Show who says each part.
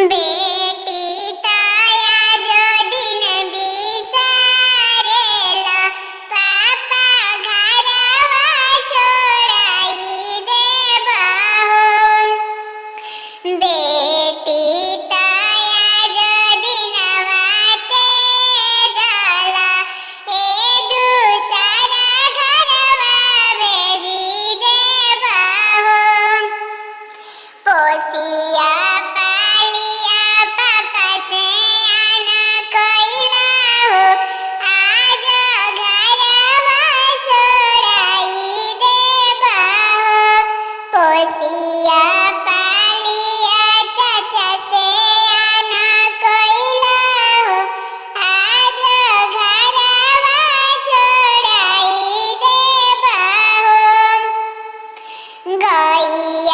Speaker 1: बेटी ताया जो दिन बिसारेला पापा घरवा छोड़ाई देबा हो। बेटी ताया जो दिनवा तेजला ए दूसरा घरवा भेजी देबा हो। पोसिया पालिया पापा से आना कोइला हो आज घरवा छोड़ाई देबा हो। पोसिया पालिया चाचा से आना कोइला हो आज घरवा छोड़ाई देबा हो। गैया